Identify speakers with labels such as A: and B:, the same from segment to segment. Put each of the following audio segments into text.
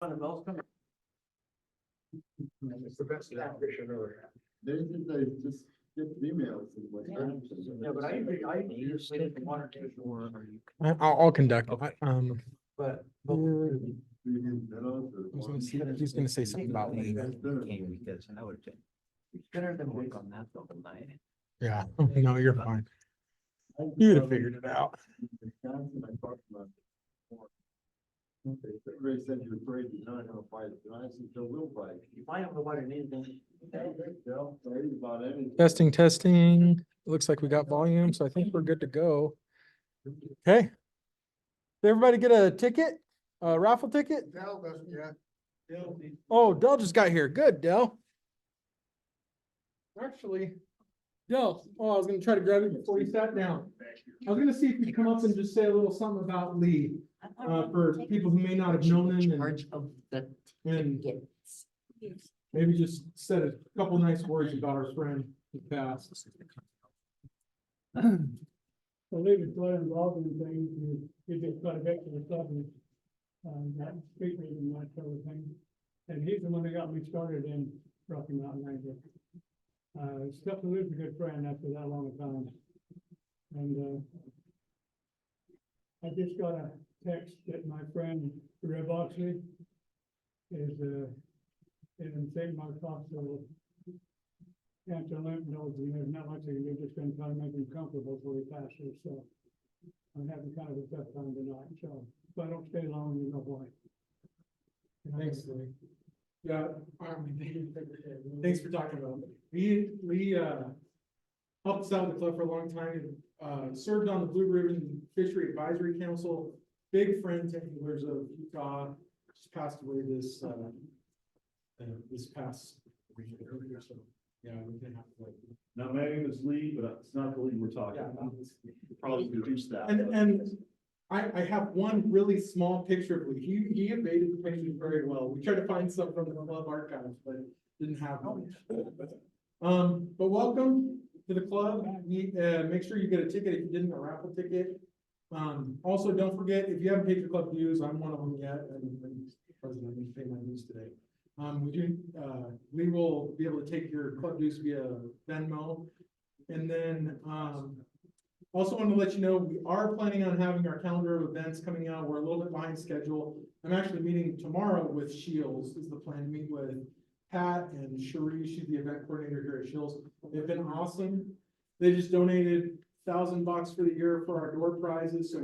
A: It's the best fish I've ever had.
B: They just get emails and what.
A: Yeah, but I usually did one or two.
C: I'll conduct it.
A: But.
C: I was gonna see, he's gonna say something about me.
D: Because I would
A: Better than
D: work on that the whole night.
C: Yeah, no, you're fine. You'd have figured it out.
B: Everybody said you're afraid you're not gonna fight it, and I said, "So we'll fight."
A: You find out what it is, then.
B: They'll fight about anything.
C: Testing. Looks like we got volume, so I think we're good to go. Okay. Did everybody get a ticket? A raffle ticket?
B: Yeah.
C: Oh, Dell just got here. Good, Dell. Actually, Dell, I was gonna try to grab it before you sat down. I was gonna see if you'd come up and just say a little something about Lee, for people who may not have known him and,
D: Charge of the
C: and
D: tickets.
C: maybe just said a couple nice words about our friend who passed.
E: So Lee was quite involved in things, he did quite a bit for the club and, that street meeting and that sort of thing. And he's the one that got me started in Rocky Mountain Ranger. Still Lou's a good friend after that long a time. And, I just got a text that my friend Reb Oxley is, in St. Mark's Hospital. Cancer lymph nodes, and there's not much they can do, just gonna try to make him comfortable before he passes, so. I'm having kind of a tough time tonight, so if I don't stay long, you know why.
C: Thanks, Lee. Yeah, thanks for talking about it. Lee, helped us out with the club for a long time, served on the Blue Ribbon Fishery Advisory Council, big friend to anglers of Utah, just passed away this past week earlier, so, yeah, we can have to like.
F: Now, my name is Lee, but it's not the Lee we're talking about. Probably reduce that.
C: And I have one really small picture of Lee. He evaded the pictures very well. We tried to find some from the club archives, but didn't have one. But welcome to the club. Make sure you get a ticket if you didn't, a raffle ticket. Also, don't forget, if you haven't paid your club dues, I'm one of them yet, and president, I need to pay my dues today. We will be able to take your club dues via Venmo. And then, also want to let you know, we are planning on having our calendar of events coming out. We're a little bit behind schedule. I'm actually meeting tomorrow with Shields, is the plan to meet with Pat and Cherie. She's the event coordinator here at Shields. They've been awesome. They just donated $1,000 for the year for our door prizes. So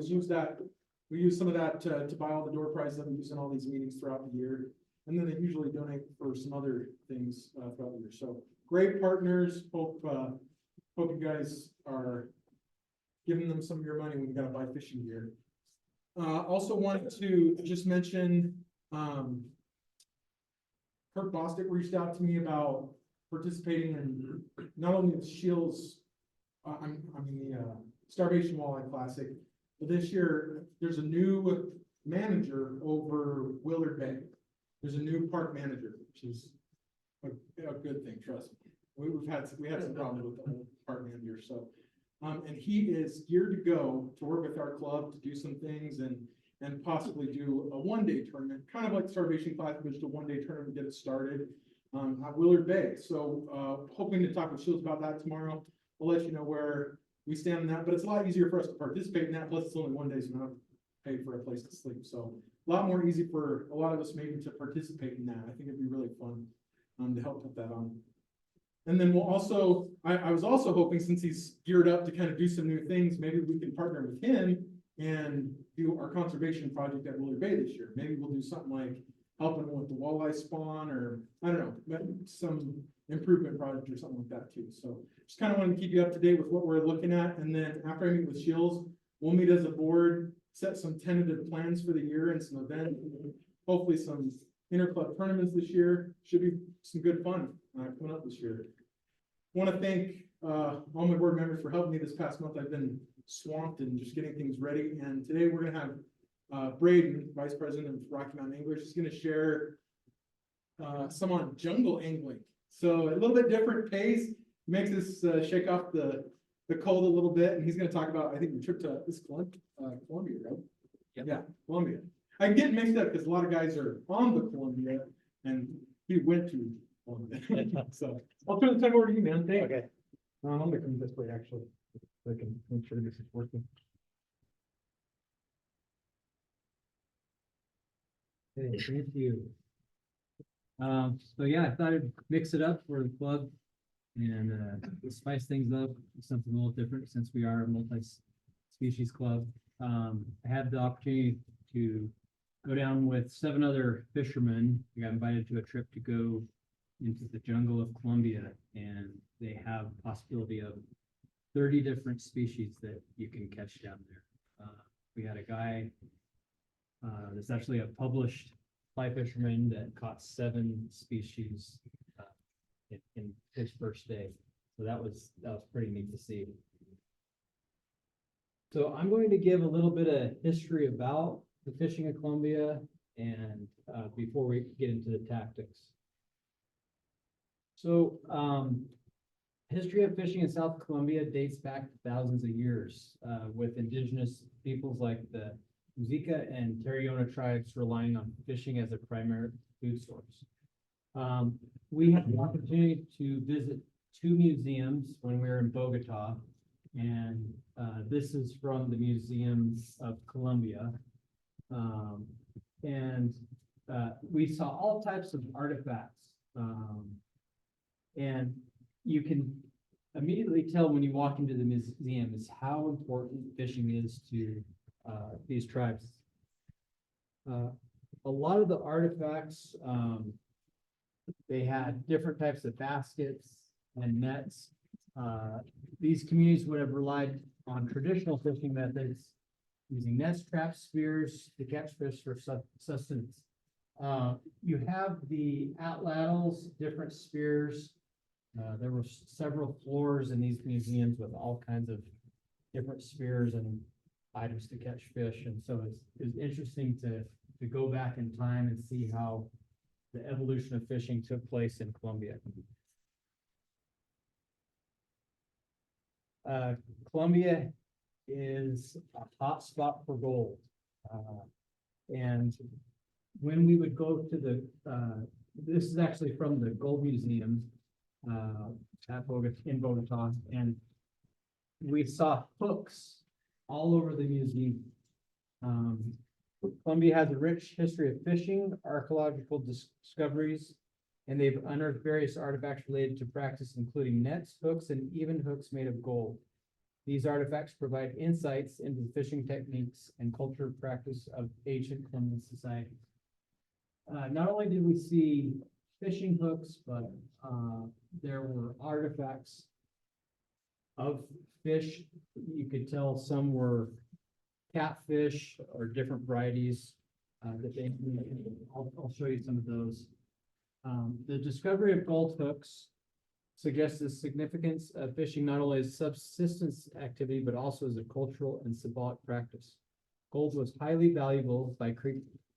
C: we use some of that to buy all the door prizes that we use in all these meetings throughout the year. And then they usually donate for some other things throughout the year. So great partners. Hope you guys are giving them some of your money when you gotta buy fishing gear. Also wanted to just mention, Kirk Bostic reached out to me about participating in not only the Shields, the Starvation Walleye Classic, but this year there's a new manager over Willard Bay. There's a new park manager, which is a good thing, trust me. We had some problems with the old park manager, so. And he is geared to go to work with our club to do some things and possibly do a one-day tournament, kind of like Starvation Classic, but just a one-day tournament to get it started at Willard Bay. So hoping to talk with Shields about that tomorrow. We'll let you know where we stand on that, but it's a lot easier for us to participate in that. Plus, it's only one day, so we don't have to pay for a place to sleep. So a lot more easy for a lot of us maybe to participate in that. I think it'd be really fun to help put that on. And then we'll also, I was also hoping, since he's geared up to kind of do some new things, maybe we can partner with him and do our conservation project at Willard Bay this year. Maybe we'll do something like helping with the walleye spawn, or I don't know, some improvement project or something like that too. So just kind of want to keep you up to date with what we're looking at. And then after I meet with Shields, we'll meet as a board, set some tentative plans for the year and some events, hopefully some interclub tournaments this year. Should be some good fun coming up this year. Want to thank all my board members for helping me this past month. I've been swamped and just getting things ready. And today we're going to have Braiden, Vice President of Rocky Mountain English, is going to share some on jungle angling. So a little bit different pace, makes us shake off the cold a little bit. And he's going to talk about, I think, the trip to Columbia, right?
D: Yep.
C: Yeah, Columbia. I get mixed up because a lot of guys are on the Columbia and he went to Columbia. So I'll turn the time over to you, man. Thanks.
D: Okay.
C: I'm gonna come this way, actually, so I can make sure this is working.
G: Okay, thank you. So yeah, I thought I'd mix it up for the club and spice things up, something a little different since we are a multi-species club. I had the opportunity to go down with 7 other fishermen. We got invited to a trip to go into the jungle of Colombia, and they have a possibility of 30 different species that you can catch down there. We had a guy that's actually a published fly fisherman that caught 7 species in his first day. So that was pretty neat to see. So I'm going to give a little bit of history about the fishing of Colombia and before we get into the tactics. So history of fishing in South Colombia dates back to thousands of years, with indigenous peoples like the Muisca and Tariona tribes relying on fishing as a primary food source. We had the opportunity to visit 2 museums when we were in Bogota, and this is from the Museum of Colombia. And we saw all types of artifacts. And you can immediately tell when you walk into the museum is how important fishing is to these tribes. A lot of the artifacts, they had different types of baskets and nets. These communities would have relied on traditional fishing methods, using nets, traps, spears to catch fish for sustenance. You have the atlatls, different spears. There were several floors in these museums with all kinds of different spears and items to catch fish. And so it's interesting to go back in time and see how the evolution of fishing took place in Colombia. Colombia is a hot spot for gold. And when we would go to this is actually from the Gold Museum in Bogota, and we saw hooks all over the museum. Colombia has a rich history of fishing, archaeological discoveries, and they've unearthed various artifacts related to practice, including nets, hooks, and even hooks made of gold. These artifacts provide insights into the fishing techniques and culture practice of ancient Colombian society. Not only did we see fishing hooks, but there were artifacts of fish. You could tell some were catfish or different varieties that they. I'll show you some of those. The discovery of gold hooks suggests the significance of fishing not only as subsistence activity, but also as a cultural and symbolic practice. Gold was highly valuable by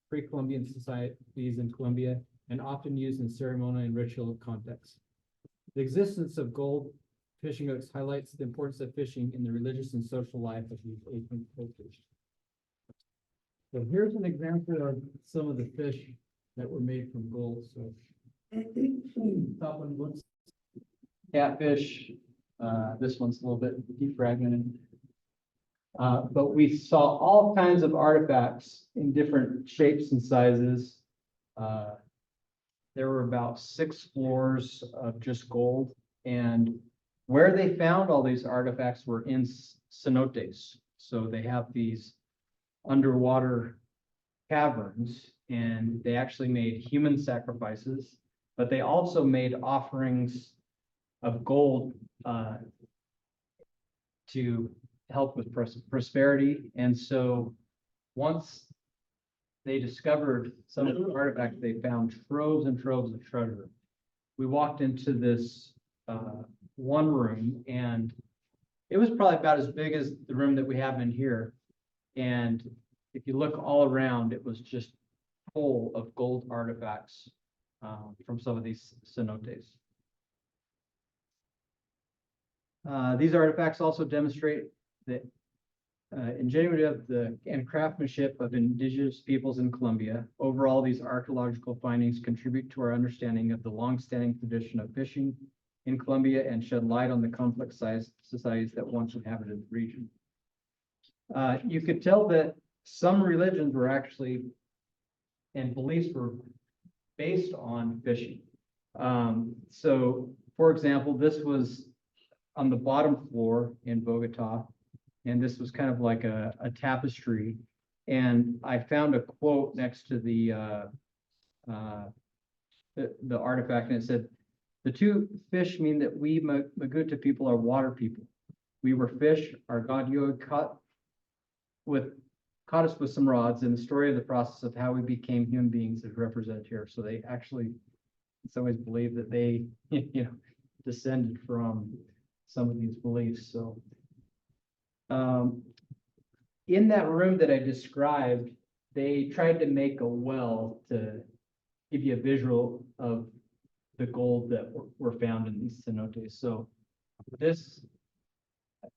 G: pre-Columbian societies in Colombia and often used in ceremonial and ritual contexts. The existence of gold fishing hooks highlights the importance of fishing in the religious and social life of these ancient cultures. So here's an example of some of the fish that were made from gold. So top one looks catfish. This one's a little bit defragmented. But we saw all kinds of artifacts in different shapes and sizes. There were about 6 floors of just gold, and where they found all these artifacts were in cenotes. So they have these underwater caverns, and they actually made human sacrifices, but they also made offerings of gold to help with prosperity. And so once they discovered some of the artifacts, they found troves and troves of treasure. We walked into this one room, and it was probably about as big as the room that we have in here. And if you look all around, it was just full of gold artifacts from some of these cenotes. These artifacts also demonstrate that ingenuity of and craftsmanship of indigenous peoples in Colombia. Overall, these archaeological findings contribute to our understanding of the longstanding tradition of fishing in Colombia and shed light on the complex societies that once inhabited the region. You could tell that some religions were actually and beliefs were based on fishing. So, for example, this was on the bottom floor in Bogota, and this was kind of like a tapestry. And I found a quote next to the artifact, and it said, "The two fish mean that we Maguta people are water people. We were fish. Our God Yoga caught us with some rods, and the story of the process of how we became human beings is represented here." So they actually, in some ways, believe that they, descended from some of these beliefs. So, in that room that I described, they tried to make a well to give you a visual of the gold that were found in these cenotes. So this,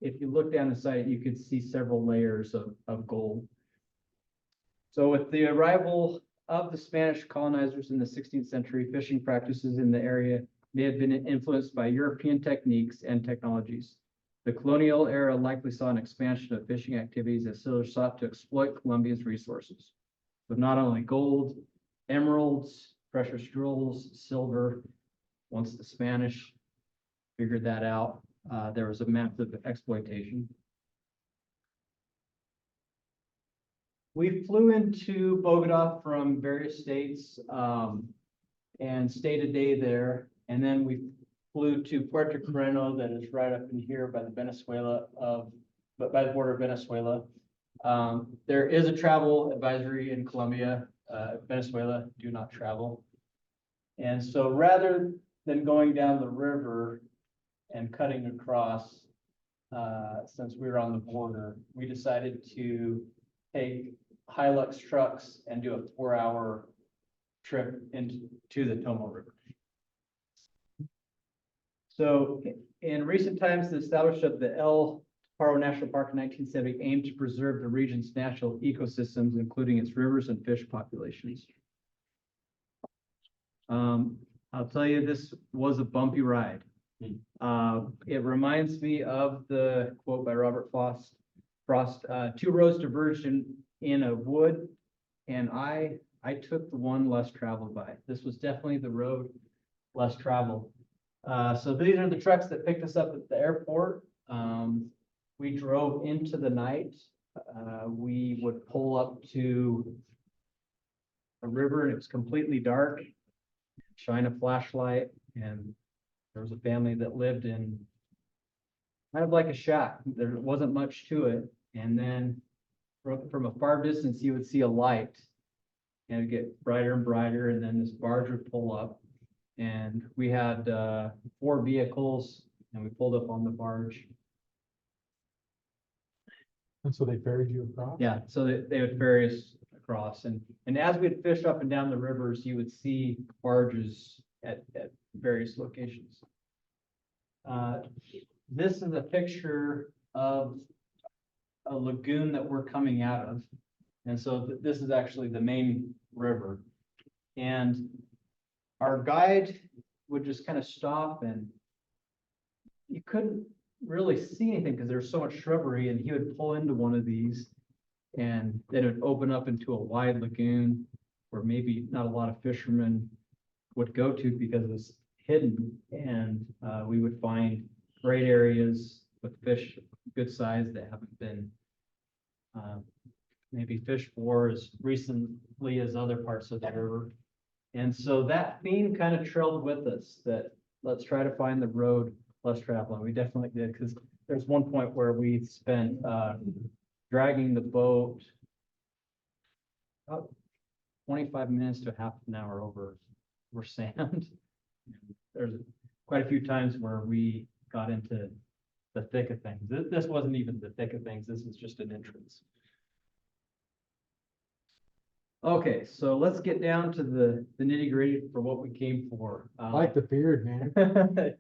G: if you look down the site, you could see several layers of gold. So with the arrival of the Spanish colonizers in the 16th century, fishing practices in the area may have been influenced by European techniques and technologies. The colonial era likely saw an expansion of fishing activities as sailors sought to exploit Colombia's resources. With not only gold, emeralds, precious jewels, silver. Once the Spanish figured that out, there was a massive exploitation. We flew into Bogota from various states and stayed a day there. And then we flew to Puerto Carreno, that is right up in here by the by the border of Venezuela. There is a travel advisory in Colombia, Venezuela, do not travel. And so rather than going down the river and cutting across, since we were on the border, we decided to take Hilux trucks and do a 4-hour trip into the Tomo River. So in recent times, the establishment of the El Paro National Park in 1970 aimed to preserve the region's natural ecosystems, including its rivers and fish populations. I'll tell you, this was a bumpy ride. It reminds me of the quote by Robert Frost, two roads diverged in a wood, and I took the one less traveled by. This was definitely the road less traveled. So these are the trucks that picked us up at the airport. We drove into the night. We would pull up to a river and it was completely dark. Shine a flashlight, and there was a family that lived in kind of like a shack. There wasn't much to it. And then from a far distance, you would see a light and it'd get brighter and brighter. And then this barge would pull up, and we had 4 vehicles, and we pulled up on the barge.
C: And so they ferried you across?
G: Yeah, so they would ferry us across, and as we'd fish up and down the rivers, you would see barges at various locations. This is a picture of a lagoon that we're coming out of, and so this is actually the main river, and our guide would just kind of stop, and you couldn't really see anything because there's so much shrubbery, and he would pull into one of these, and then it would open up into a wide lagoon where maybe not a lot of fishermen would go to because it was hidden. And we would find great areas with fish good size that haven't been maybe fished for as recently as other parts of the river. And so that theme kind of trailed with us, that let's try to find the road less traveled. We definitely did, because there's one point where we spent dragging the boat about 25 minutes to half an hour over sand. There's quite a few times where we got into the thick of things. This wasn't even the thick of things. This was just an entrance. Okay, so let's get down to the nitty gritty for what we came for.
C: I like the beard, man.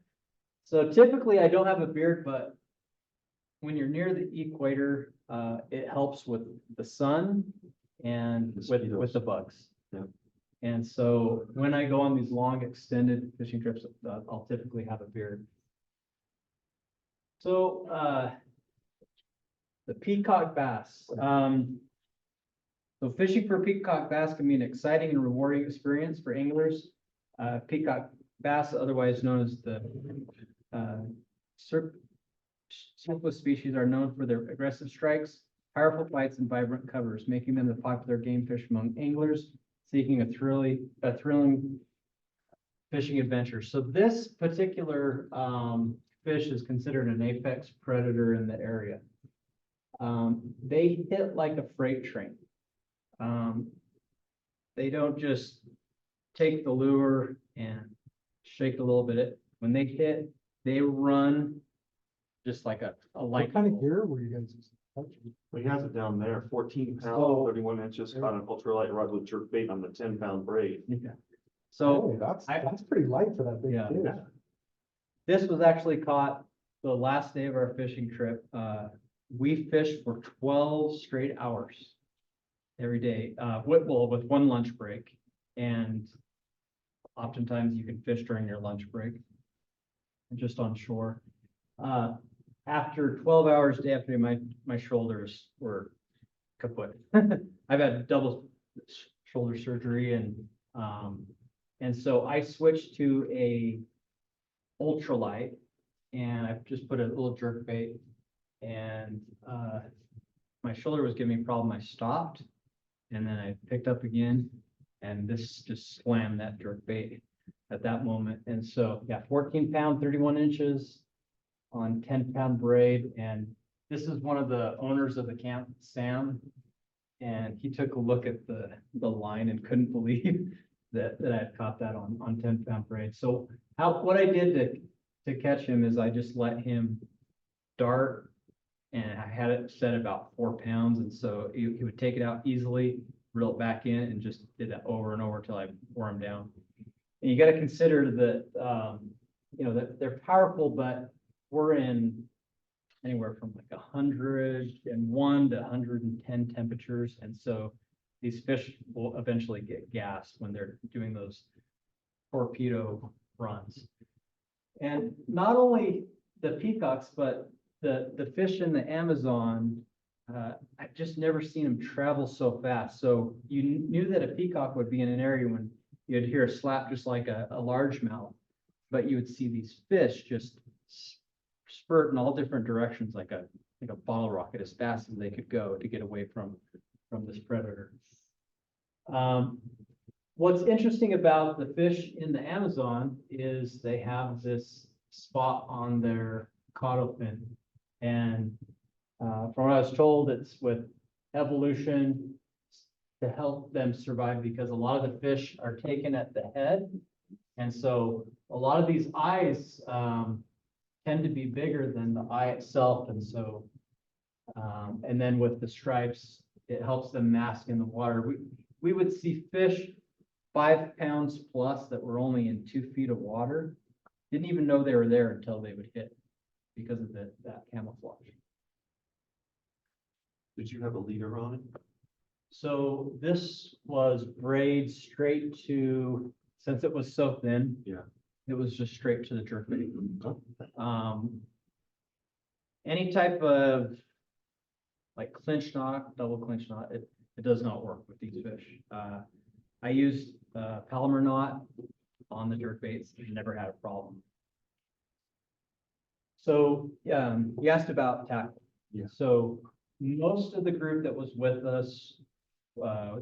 G: So typically I don't have a beard, but when you're near the equator, it helps with the sun and with the bugs.
F: Yeah.
G: And so when I go on these long extended fishing trips, I'll typically have a beer. So, the peacock bass, so fishing for peacock bass can be an exciting and rewarding experience for anglers. Peacock bass, otherwise known as the surplus species, are known for their aggressive strikes, powerful bites, and vibrant covers, making them the popular game fish among anglers seeking a thrilling fishing adventure. So this particular fish is considered an apex predator in the area. They hit like a freight train. They don't just take the lure and shake a little bit. When they hit, they run just like a light.
C: What kind of gear were you guys touching?
F: He has it down there, 14
C: So-
F: pounds, 31 inches, caught an ultralight rod with jerk bait on the 10-pound braid.
G: Yeah. So
C: Hey, that's
G: I-
C: pretty light for that big
G: Yeah.
C: fish.
G: this was actually caught the last day of our fishing trip. We fished for 12 straight hours every day, with one lunch break. And oftentimes you can fish during your lunch break, just on shore. After 12 hours day after day, my shoulders were kaput. I've had double shoulder surgery and so I switched to a ultralight and I've just put a little jerk bait and my shoulder was giving me a problem. I stopped and then I picked up again and this just slammed that jerk bait at that moment. And so, yeah, 14 pound, 31 inches on 10-pound braid. And this is one of the owners of the camp, Sam. And he took a look at the line and couldn't believe that I had caught that on 10-pound braid. So what I did to catch him is I just let him dart and I had it set about 4 pounds. And so he would take it out easily, reel it back in and just did that over and over till I wore him down. And you got to consider that, that they're powerful, but we're in anywhere from like 101 to 110 temperatures. And so these fish will eventually get gassed when they're doing those torpedo runs. And not only the peacocks, but the fish in the Amazon, I've just never seen them travel so fast. So you knew that a peacock would be in an area when you'd hear a slap just like a largemouth, but you would see these fish just spurt in all different directions like a bottle rocket as fast as they could go to get away from this predator. What's interesting about the fish in the Amazon is they have this spot on their caudal fin. And from what I was told, it's with evolution to help them survive because a lot of the fish are taken at the head. And so a lot of these eyes tend to be bigger than the eye itself. And so, and then with the stripes, it helps them mask in the water. We would see fish 5 pounds plus that were only in 2 feet of water. Didn't even know they were there until they would hit because of that camouflage.
F: Did you have a leader on it?
G: So this was braid straight to, since it was so thin.
F: Yeah.
G: It was just straight to the jerkbait. Any type of like clinch knot, double clinch knot, it does not work with these fish. I used Palomar knot on the jerkbaits and never had a problem. So you asked about tackle.
F: Yeah.
G: So most of the group that was with us,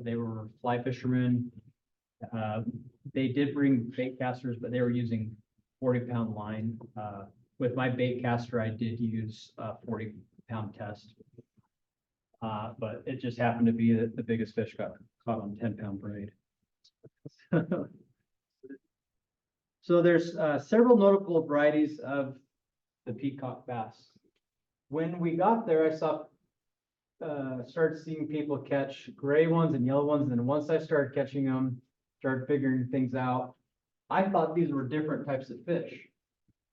G: they were fly fishermen. They did bring bait casters, but they were using 40-pound line. With my bait caster, I did use a 40-pound test. But it just happened to be that the biggest fish got caught on 10-pound braid. So there's several notable varieties of the peacock bass. When we got there, I started seeing people catch gray ones and yellow ones. And once I started catching them, started figuring things out, I thought these were different types of fish.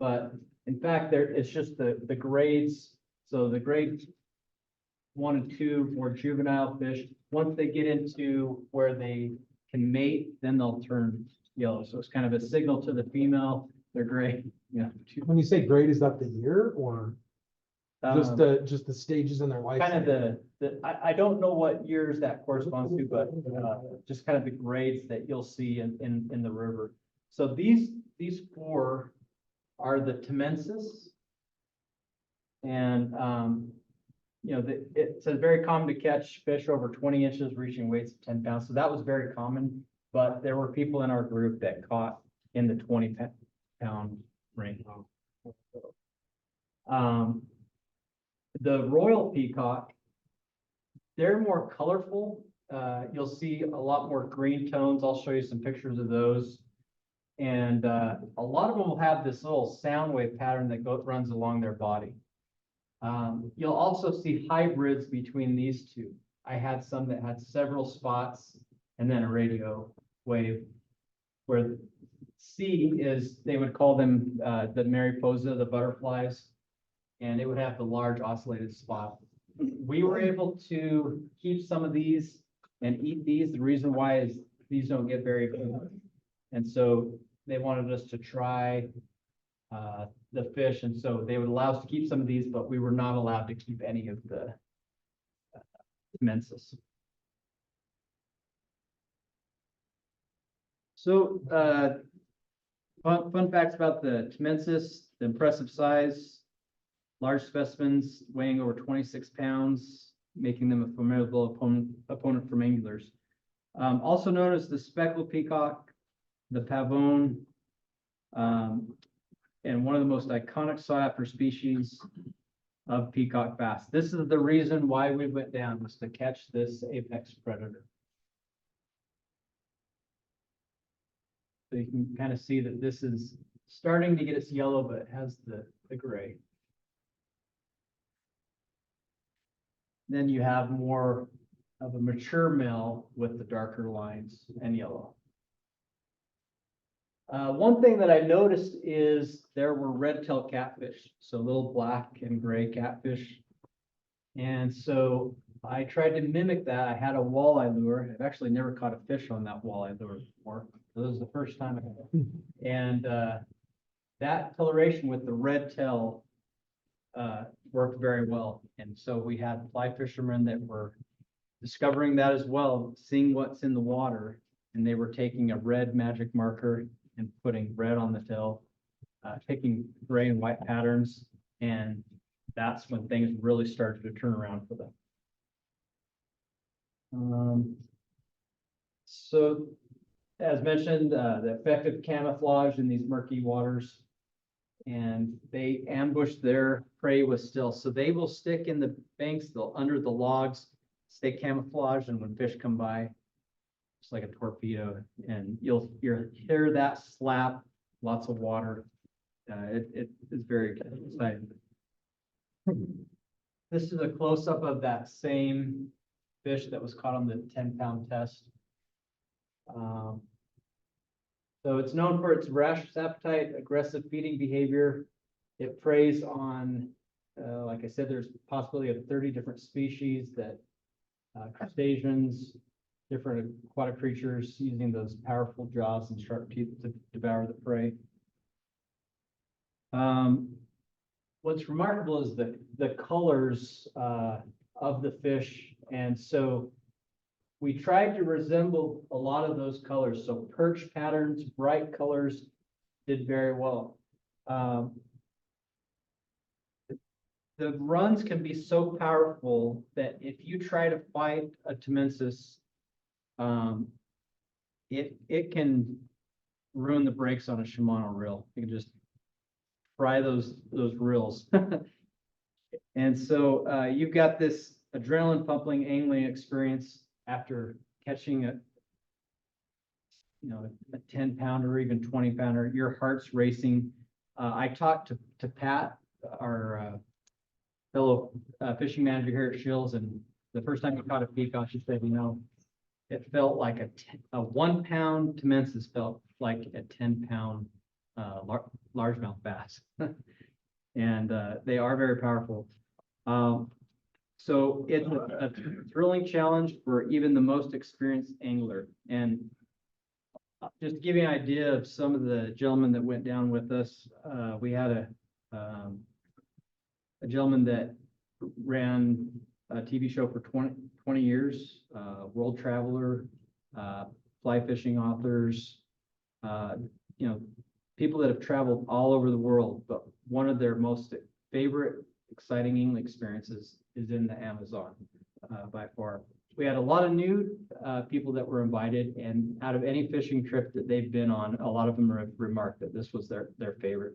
G: But in fact, it's just the grades. So the grade 1 and 2 more juvenile fish. Once they get into where they can mate, then they'll turn yellow. So it's kind of a signal to the female, they're gray, you know.
C: When you say grade, is that the year or just
G: Um,
C: the stages in their life?
G: Kind of I don't know what years that corresponds to, but, just kind of the grades that you'll see in the river. So these 4 are the Temensis. And, you know, it says very common to catch fish over 20 inches reaching weights of 10 pounds. So that was very common, but there were people in our group that caught in the 20-pound range. The royal peacock, they're more colorful. You'll see a lot more green tones. I'll show you some pictures of those. And a lot of them will have this little sound wave pattern that runs along their body. You'll also see hybrids between these two. I had some that had several spots and then a radio wave, where C is, they would call them the Mariposa, the butterflies, and it would have the large oscillated spot. We were able to keep some of these and eat these. The reason why is these don't get very big. And so they wanted us to try the fish, and so they would allow us to keep some of these, but we were not allowed to keep any of the Mensis. So, fun facts about the Temensis: the impressive size, large specimens weighing over 26 pounds, making them a formidable opponent for anglers. Also known as the speckled peacock, the pavone, and one of the most iconic sought-after species of peacock bass. This is the reason why we went down, was to catch this apex predator. So you can kind of see that this is starting to get its yellow, but it has the gray. Then you have more of a mature male with the darker lines and yellow. One thing that I noticed is there were red-tailed catfish, so little black and gray catfish. And so I tried to mimic that. I had a walleye lure. I've actually never caught a fish on that walleye lure before. This was the first time I had it. And that coloration with the red tail worked very well. And so we had fly fishermen that were discovering that as well, seeing what's in the water. And they were taking a red magic marker and putting red on the tail, taking gray and white patterns. And that's when things really started to turn around for them. So as mentioned, the effective camouflage in these murky waters, and they ambush their prey with stealth. So they will stick in the banks, they'll under the logs, stay camouflaged, and when fish come by, it's like a torpedo, and you'll hear that slap, lots of water. It is very exciting. This is a close-up of that same fish that was caught on the 10-pound test. So it's known for its voracious appetite, aggressive feeding behavior. It preys on, like I said, there's a possibility of 30 different species, that crustaceans, different aquatic creatures, using those powerful jaws and sharp teeth to devour the prey. What's remarkable is the colors of the fish, and so we tried to resemble a lot of those colors. So perch patterns, bright colors did very well. The runs can be so powerful that if you try to fight a Temensis, it can ruin the brakes on a Shimano reel. You can just fry those reels. And so you've got this adrenaline pumping angling experience after catching a 10-pounder or even 20-pounder. Your heart's racing. I talked to Pat, our fellow fishing manager here at Shills, and the first time he caught a peacock, she said, it felt like a 1-pound Temensis felt like a 10-pound largemouth bass. And they are very powerful. So it's a thrilling challenge for even the most experienced angler. And just to give you an idea of some of the gentlemen that went down with us, we had a gentleman that ran a TV show for 20 years, world traveler, fly fishing authors, you know, people that have traveled all over the world, but one of their most favorite, exciting angling experiences is in the Amazon, by far. We had a lot of new people that were invited, and out of any fishing trip that they've been on, a lot of them have remarked that this was their favorite.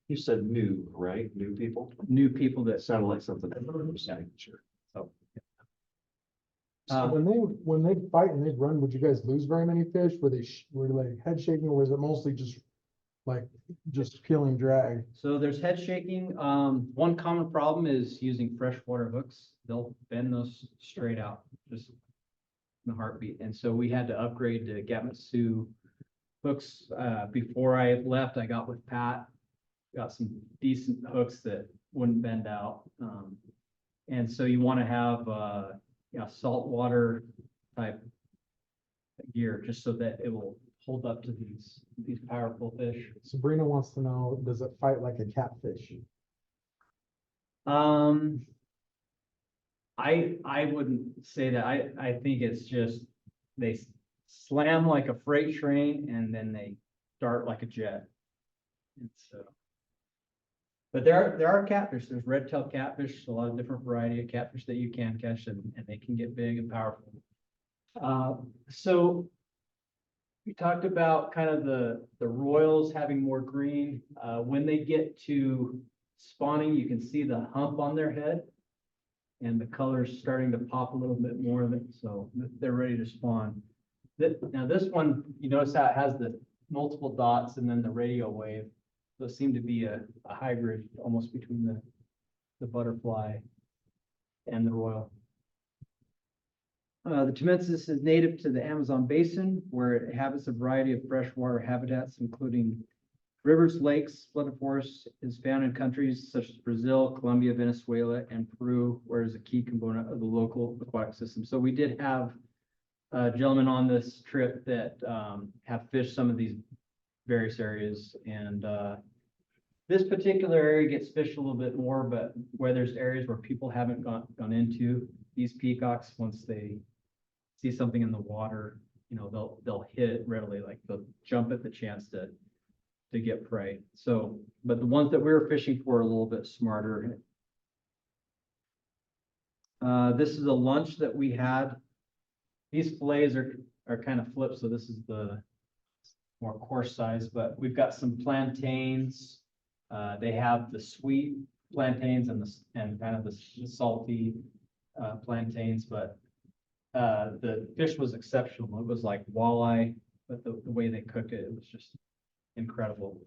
B: You said new, right? New people?
G: New people
B: That
G: that,
B: sounded like something. Sure.
G: so.
H: So when they fight and they'd run, would you guys lose very many fish? Were they, were they like head shaking, or was it mostly just peeling drag?
G: So there's head shaking. One common problem is using freshwater hooks. They'll bend those straight out, just in a heartbeat. And so we had to upgrade to Gamatsu hooks. Before I left, I got with Pat, got some decent hooks that wouldn't bend out. And so you want to have, saltwater type gear, just so that it will hold up to these powerful fish.
H: Sabrina wants to know, does it fight like a catfish?
G: I wouldn't say that. I think it's just they slam like a freight train and then they dart like a jet. And so, but there are catfish. There's red-tailed catfish, a lot of different variety of catfish that you can catch, and they can get big and powerful. So we talked about kind of the royals having more green. When they get to spawning, you can see the hump on their head, and the color's starting to pop a little bit more of it, so they're ready to spawn. Now this one, you notice how it has the multiple dots and then the radio wave. Those seem to be a hybrid almost between the butterfly and the royal. The Temensis is native to the Amazon basin, where it inhabits a variety of freshwater habitats, including rivers, lakes. Flooded forest is found in countries such as Brazil, Colombia, Venezuela, and Peru, where it is a key component of the local aquatic system. So we did have gentlemen on this trip that have fished some of these various areas, and this particular area gets fished a little bit more, but where there's areas where people haven't gone into, these peacocks, once they see something in the water, you know, they'll hit it readily, like they'll jump at the chance to get prey. So, but the ones that we were fishing for are a little bit smarter. This is a lunch that we had. These fillets are kind of flipped, so this is the more coarse size, but we've got some plantains. They have the sweet plantains and kind of the salty plantains, but the fish was exceptional. It was like walleye, but the way they cooked it, it was just incredible.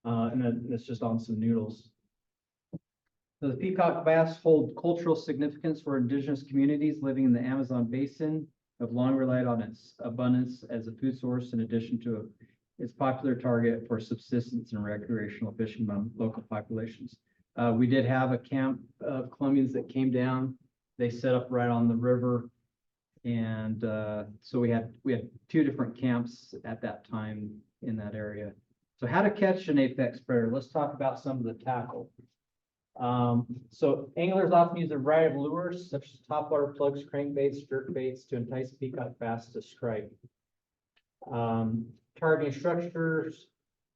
G: And then it's just on some noodles. So the peacock bass hold cultural significance for indigenous communities living in the Amazon basin, have long relied on its abundance as a food source, in addition to its popular target for subsistence and recreational fishing among local populations. We did have a camp of Colombians that came down. They set up right on the river. And so we had 2 different camps at that time in that area. So how to catch an apex predator? Let's talk about some of the tackle. So anglers often use a variety of lures, such as topwater plugs, crankbaits, jerkbaits, to entice peacock bass to strike. Targeting structures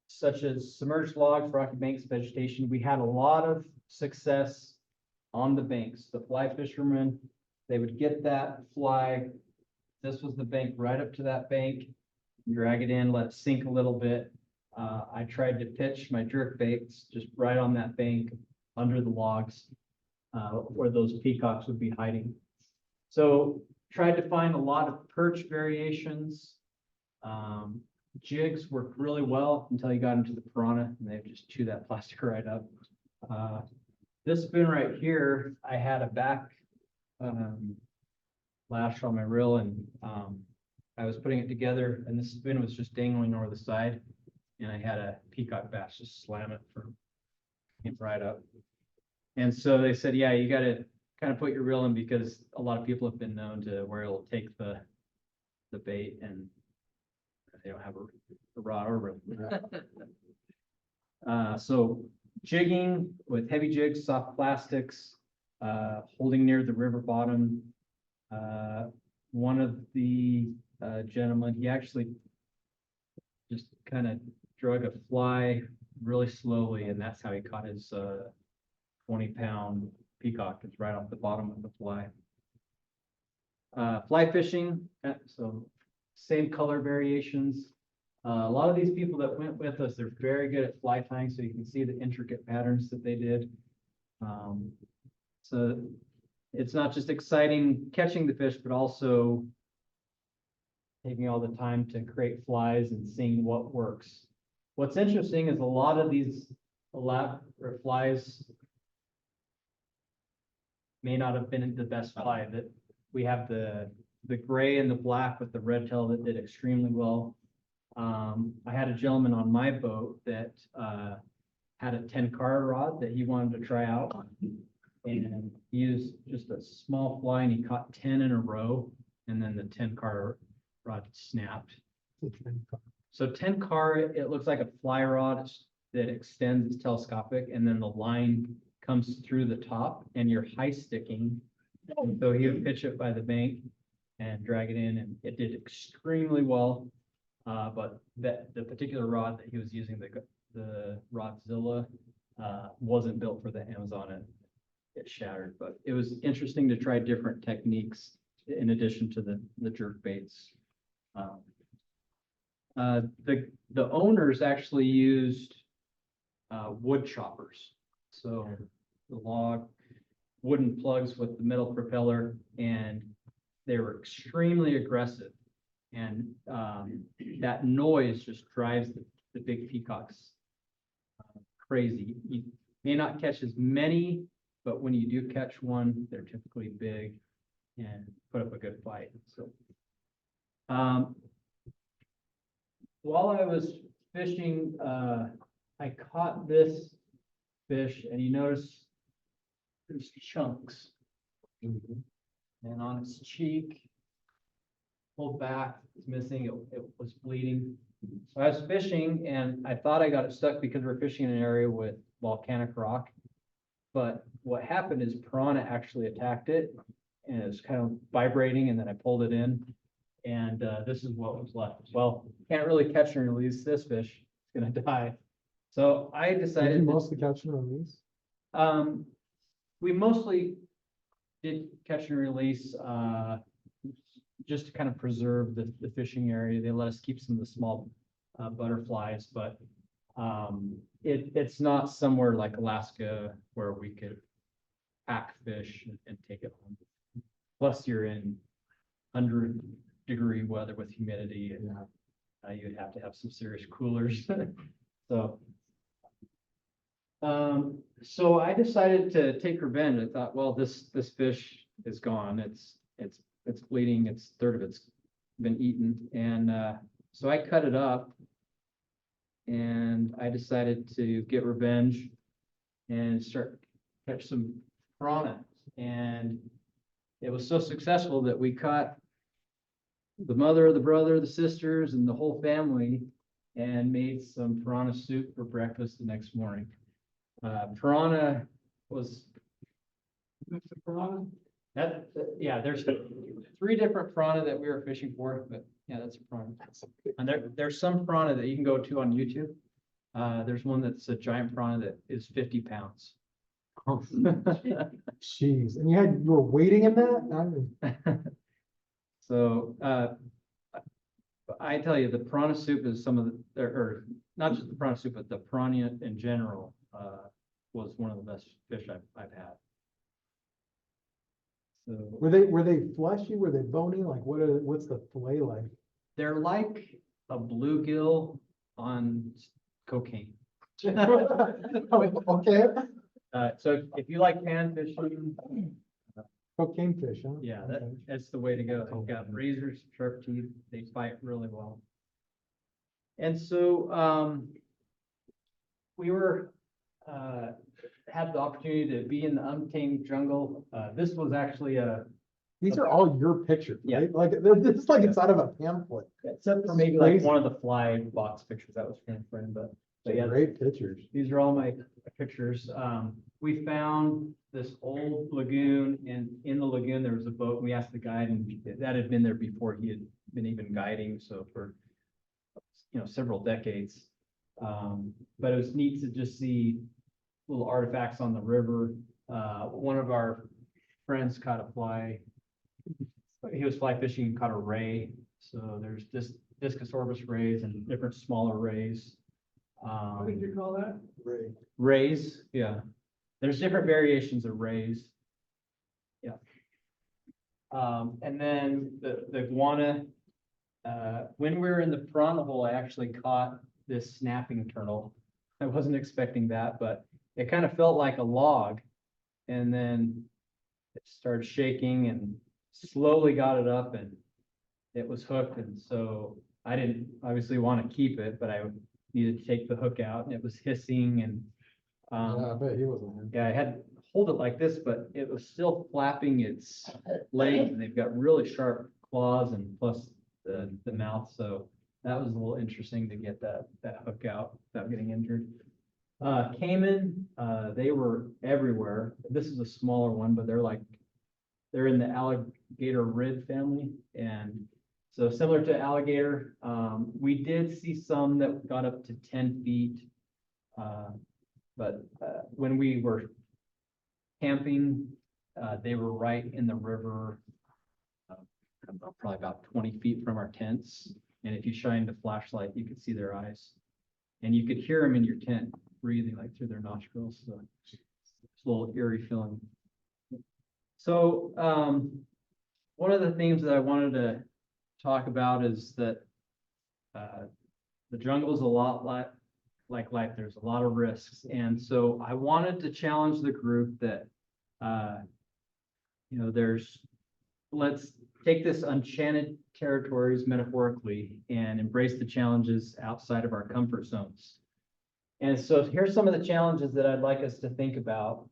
G: such as submerged logs, rocky banks, vegetation. We had a lot of success on the banks. The fly fishermen, they would get that fly. This was the bank right up to that bank. Drag it in, let it sink a little bit. I tried to pitch my jerk baits just right on that bank under the logs where those peacocks would be hiding. So tried to find a lot of perch variations. Jigs worked really well until you got into the piranha, and they just chew that plastic right up. This spoon right here, I had a back lash on my reel, and I was putting it together, and this spoon was just dangling over the side, and I had a peacock bass just slam it right up. And so they said, yeah, you got to kind of put your reel in because a lot of people have been known to where it'll take the bait and they don't have a rod or reel. So jigging with heavy jigs, soft plastics, holding near the river bottom. One of the gentlemen, he actually just kind of drug a fly really slowly, and that's how he caught his 20-pound peacock. It's right off the bottom of the fly. Fly fishing, so same color variations. A lot of these people that went with us, they're very good at fly tying, so you can see the intricate patterns that they did. So it's not just exciting catching the fish, but also taking all the time to create flies and seeing what works. What's interesting is a lot of these elaborate flies may not have been the best fly. That we have the gray and the black with the red tail that did extremely well. I had a gentleman on my boat that had a 10-car rod that he wanted to try out, and he used just a small fly and he caught 10 in a row, and then the 10-car rod snapped. So 10-car, it looks like a fly rod that extends, it's telescopic, and then the line comes through the top and you're high sticking. So he would pitch it by the bank and drag it in, and it did extremely well. But the particular rod that he was using, the Rodzilla, wasn't built for the Amazon. It shattered, but it was interesting to try different techniques in addition to the jerk baits. The owners actually used wood choppers, so the log wooden plugs with the metal propeller, and they were extremely aggressive, and that noise just drives the big peacocks crazy. You may not catch as many, but when you do catch one, they're typically big and put up a good fight. So while I was fishing, I caught this fish, and you notice there's chunks. And on its cheek, pulled back, it's missing, it was bleeding. So I was fishing, and I thought I got it stuck because we're fishing in an area with volcanic rock. But what happened is piranha actually attacked it, and it was kind of vibrating, and then I pulled it in, and this is what was left. Well, can't really catch and release this fish, it's gonna die. So I
H: Did you
G: decided,
H: mostly catch and release?
G: we mostly did catch and release, just to kind of preserve the fishing area. They let us keep some of the small butterflies, but it's not somewhere like Alaska where we could pack fish and take it home. Plus, you're in 100-degree weather with humidity, and you'd have to have some serious coolers. So I decided to take revenge. I thought, well, this fish is gone. It's bleeding. A third of it's been eaten, and so I cut it up, and I decided to get revenge and start catch some piranha. And it was so successful that we caught the mother, the brother, the sisters, and the whole family, and made some piranha soup for breakfast the next morning. Piranha was yeah, there's 3 different piranha that we were fishing for, but yeah, that's a piranha. And there's some piranha that you can go to on YouTube. There's one that's a giant piranha that is 50 pounds.
H: Oh, jeez, and you were waiting in that?
G: So I tell you, the piranha soup is some of the, or not just the piranha soup, but the piranha in general was one of the best fish I've had. So
H: Were they fleshy? Were they bony? Like what's the fillet like?
G: they're like a bluegill on cocaine.
H: Okay,
G: So if you like pan fishing,
H: cocaine fish, huh?
G: yeah,
H: Okay.
G: that's the way to go. They've got razors, sharp teeth, they fight really well. And so we were had the opportunity to be in the untamed jungle. This was actually
H: These are all your pictures,
G: Yeah.
H: right? Like, this is like it's out of a pamphlet.
G: except for
H: This is
G: maybe like
H: crazy.
G: one of the fly box pictures that was from a friend, but yeah,
H: Great pictures.
G: these are all my pictures. We found this old lagoon, and in the lagoon, there was a boat. We asked the guide, and that had been there before he had been even guiding, so for, several decades. But it was neat to just see little artifacts on the river. One of our friends caught a fly. He was fly fishing and caught a ray. So there's discus orbis rays and different smaller rays.
E: What did you call that?
H: Great.
G: Rays, yeah. There's different variations of rays. Yeah. And then the iguana, when we were in the piranha hole, I actually caught this snapping turtle. I wasn't expecting that, but it kind of felt like a log. And then it started shaking and slowly got it up, and it was hooked. And so I didn't obviously want to keep it, but I needed to take the hook out, and it was hissing, and
H: Yeah, I bet he wasn't.
G: yeah, I had to hold it like this, but it was still flapping its legs, and they've got really sharp claws and plus the mouth. So that was a little interesting to get that hook out without getting injured. Caiman, they were everywhere. This is a smaller one, but they're in the alligator rid family. And so similar to alligator, we did see some that got up to 10 feet. But when we were camping, they were right in the river, probably about 20 feet from our tents. And if you shined a flashlight, you could see their eyes. And you could hear them in your tent breathing like through their nostrils. So it's a little eerie feeling. So one of the themes that I wanted to talk about is that the jungle is a lot like life. There's a lot of risks. And so I wanted to challenge the group that, let's take this enchanted territories metaphorically and embrace the challenges outside of our comfort zones. And so here's some of the challenges that I'd like us to think about.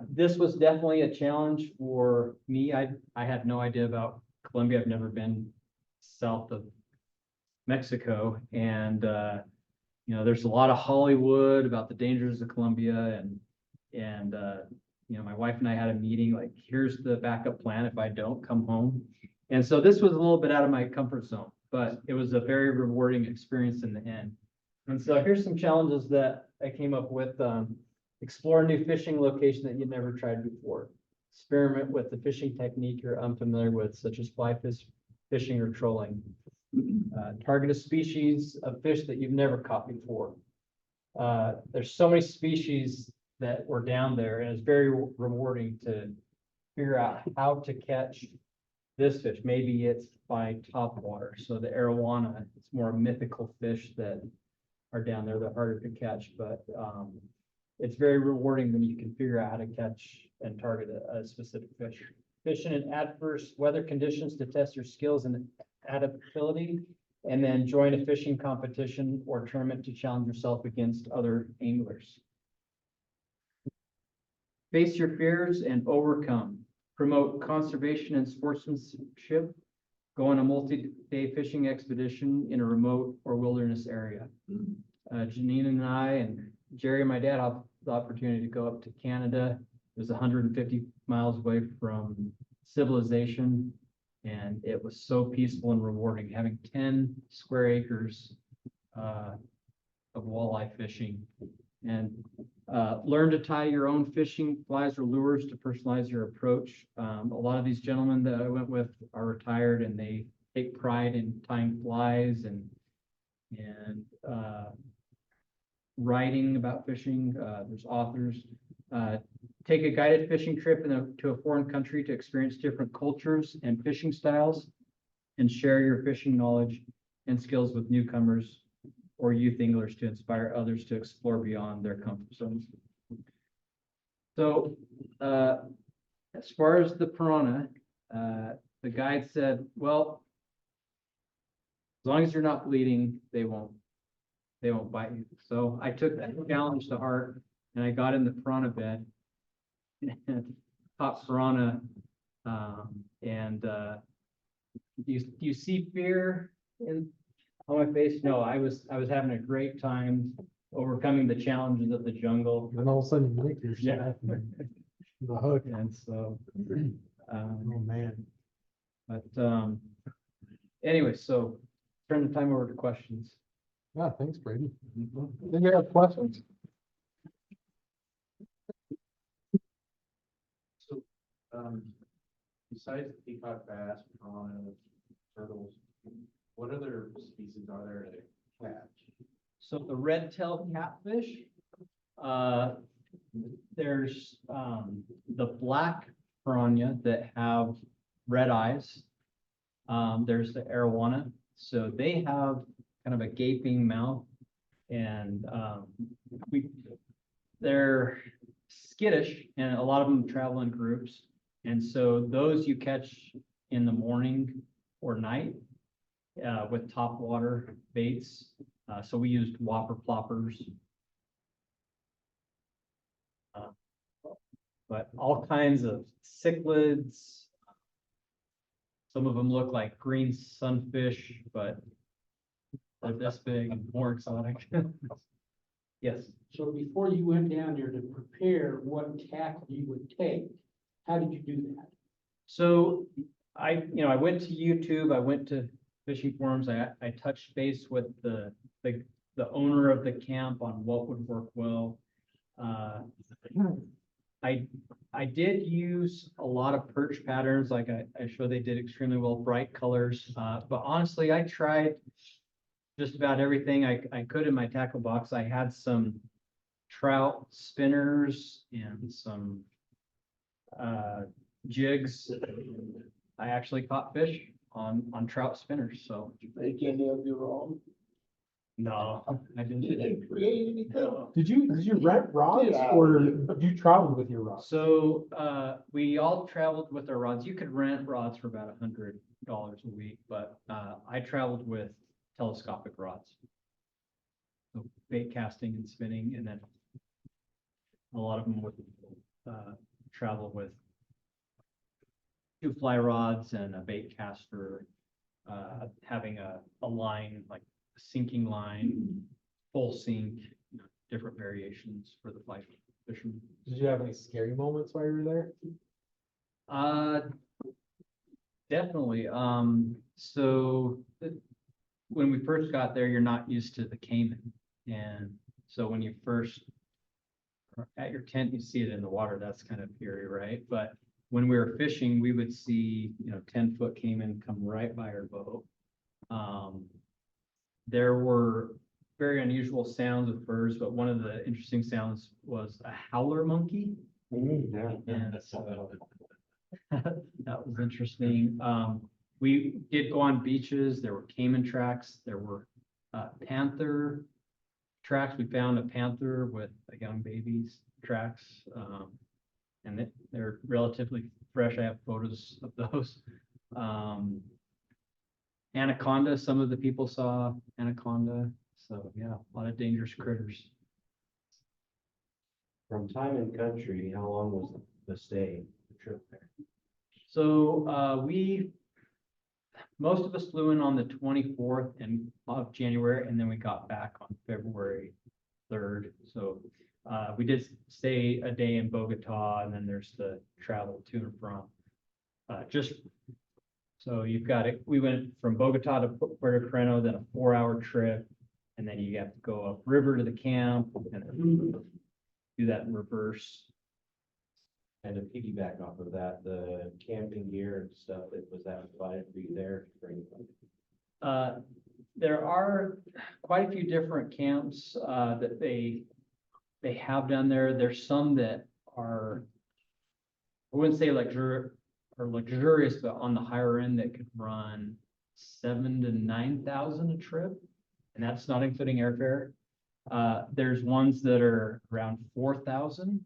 G: This was definitely a challenge for me. I had no idea about Colombia. I've never been south of Mexico. And, there's a lot of Hollywood about the dangers of Colombia. And my wife and I had a meeting, like, here's the backup plan if I don't come home. And so this was a little bit out of my comfort zone, but it was a very rewarding experience in the end. And so here's some challenges that I came up with. Explore a new fishing location that you've never tried before. Experiment with the fishing technique you're unfamiliar with, such as fly fishing or trolling. Target a species of fish that you've never caught before. There's so many species that were down there, and it's very rewarding to figure out how to catch this fish. Maybe it's by topwater. So the arowana, it's more mythical fish that are down there. They're harder to catch, but it's very rewarding when you can figure out how to catch and target a specific fish. Fish in adverse weather conditions to test your skills and adaptability, and then join a fishing competition or tournament to challenge yourself against other anglers. Face your fears and overcome. Promote conservation and sportsmanship. Go on a multi-day fishing expedition in a remote or wilderness area. Janine and I and Jerry, my dad, had the opportunity to go up to Canada. It was 150 miles away from civilization, and it was so peaceful and rewarding, having 10 square acres of walleye fishing. And learn to tie your own fishing flies or lures to personalize your approach. A lot of these gentlemen that I went with are retired, and they take pride in tying flies and writing about fishing. There's authors. Take a guided fishing trip to a foreign country to experience different cultures and fishing styles, and share your fishing knowledge and skills with newcomers or youth anglers to inspire others to explore beyond their comfort zones. So as far as the piranha, the guide said, well, as long as you're not bleeding, they won't bite you. So I took that challenge to heart. and I got in the piranha bed. And caught piranha, and, you see fear on my face? No, I was having a great time overcoming the challenges of the jungle.
H: And all of a sudden you lick
G: Yeah.
H: yourself. The hook,
G: And so,
H: oh man.
G: but, anyway, so turn the time over to questions.
H: Yeah, thanks, Brady. Think you have questions?
F: Besides the peacock bass, piranhas, turtles, what other species are there to catch?
G: So the red-tailed catfish, there's, the black piranha that have red eyes. There's the arowana, so they have kind of a gaping mouth, and, they're skittish, and a lot of them travel in groups. And so those you catch in the morning or night, with top water baits. So we used whopper ploppers. But all kinds of cichlids. Some of them look like green sunfish, but they're this big and more exotic. Yes.
I: So before you went down there to prepare what tackle you would take, how did you do that?
G: So I went to YouTube, I went to fishing forums, I touched base with the owner of the camp on what would work well. I did use a lot of perch patterns, like I showed they did extremely well, bright colors, but honestly, I tried just about everything I could in my tackle box. I had some trout spinners and some jigs. I actually caught fish on trout spinners, so.
I: They can't have your own.
G: No, I
I: You
G: didn't.
I: didn't create anything.
H: Did you rent rods
I: Yeah.
H: or you traveled with your rods?
G: So, we all traveled with our rods. You could rent rods for about $100 a week, but, I traveled with telescopic rods. So bait casting and spinning, and then a lot of them would, travel with 2 fly rods and a bait caster, having a line, like a sinking line, full sink, different variations for the fly fishermen.
H: Did you have any scary moments while you were there?
G: Definitely. So when we first got there, you're not used to the caiman. And so when you first are at your tent, you see it in the water, that's kind of eerie, right? But when we were fishing, we would see, 10-foot caiman come right by our boat. There were very unusual sounds of birds, but one of the interesting sounds was a howler monkey. And so that was interesting. We did go on beaches. There were caiman tracks. There were panther tracks. We found a panther with a young baby's tracks. And they're relatively fresh. I have photos of those. Anaconda, some of the people saw anaconda. So yeah, a lot of dangerous critters.
B: From time and country, how long was the stay, the trip there?
G: So most of us flew in on the 24th of January, and then we got back on February 3rd. So we did stay a day in Bogota, and then there's the travel to and from. So you've got it. We went from Bogota to Puerto Creno, then a 4-hour trip, and then you have to go up river to the camp and do that in reverse.
B: And to piggyback off of that, the camping gear and stuff, was that provided for you there for anybody?
G: There are quite a few different camps that they have down there. There's some that are, I wouldn't say luxurious, but on the higher end that could run 7,000 to 9,000 a trip, and that's not including airfare. There's ones that are around 4,000.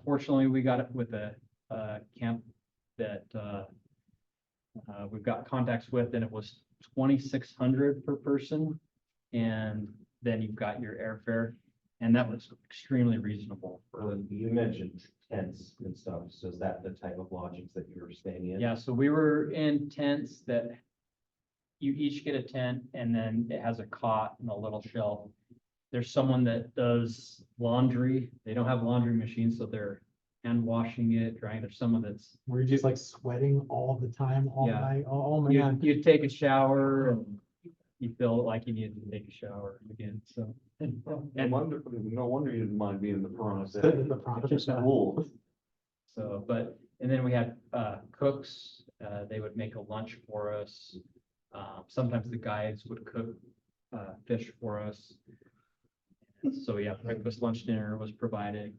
G: Fortunately, we got it with a camp that we've got contacts with, and it was 2,600 per person, and then you've got your airfare.
J: And that was extremely reasonable.
B: You mentioned tents and stuff, so is that the type of lodgings that you were staying in?
J: Yeah, so we were in tents that you each get a tent and then it has a cot and a little shelf. There's someone that does laundry. They don't have laundry machines, so they're hand washing it, drying. There's someone that's,
H: Were you just like sweating all the time, all
J: Yeah.
H: night? Oh,
J: you,
H: man.
J: you take a shower and you feel like you need to take a shower again, so.
F: No wonder you didn't mind being in the piranha.
H: Sit in the front of the
F: Cool.
J: So, but, and then we had, cooks, they would make a lunch for us. Sometimes the guides would cook, fish for us. So, yeah, breakfast, lunch, dinner was provided.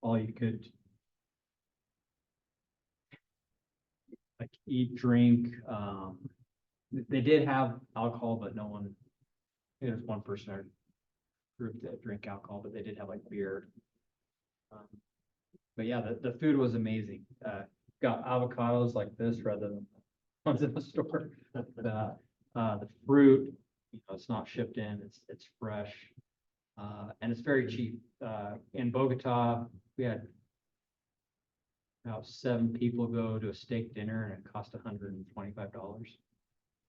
J: All you could like eat, drink, they did have alcohol, but no one, there was one person in our group that drank alcohol, but they did have like beer. But yeah, the food was amazing. Got avocados like this rather than ones in the store. The fruit, you know, it's not shipped in, it's fresh. And it's very cheap. In Bogota, we had about 7 people go to a steak dinner and it cost $125.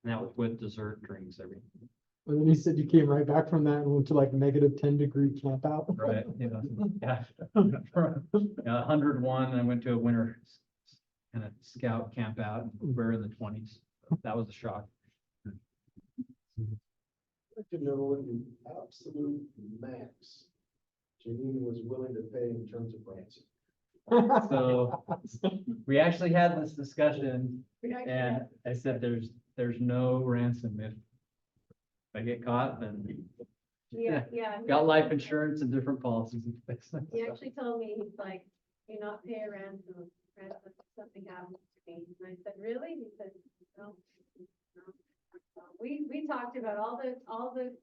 J: And that was with dessert, drinks, everything.
H: And then you said you came right back from that and went to like -10-degree camp out.
J: Right, yeah, yeah. Yeah, 101, and I went to a winter kind of scout camp out, and we're in the 20s. That was a shock.
K: To know what the absolute max Janine was willing to pay in terms of ransom.
J: So we actually had this discussion and I said, there's no ransom if I get caught, then
L: Yeah.
J: got life insurance and different policies in place.
L: He actually told me, he's like, do not pay a ransom if something happens to me. And I said, really? He said, no. We talked about all the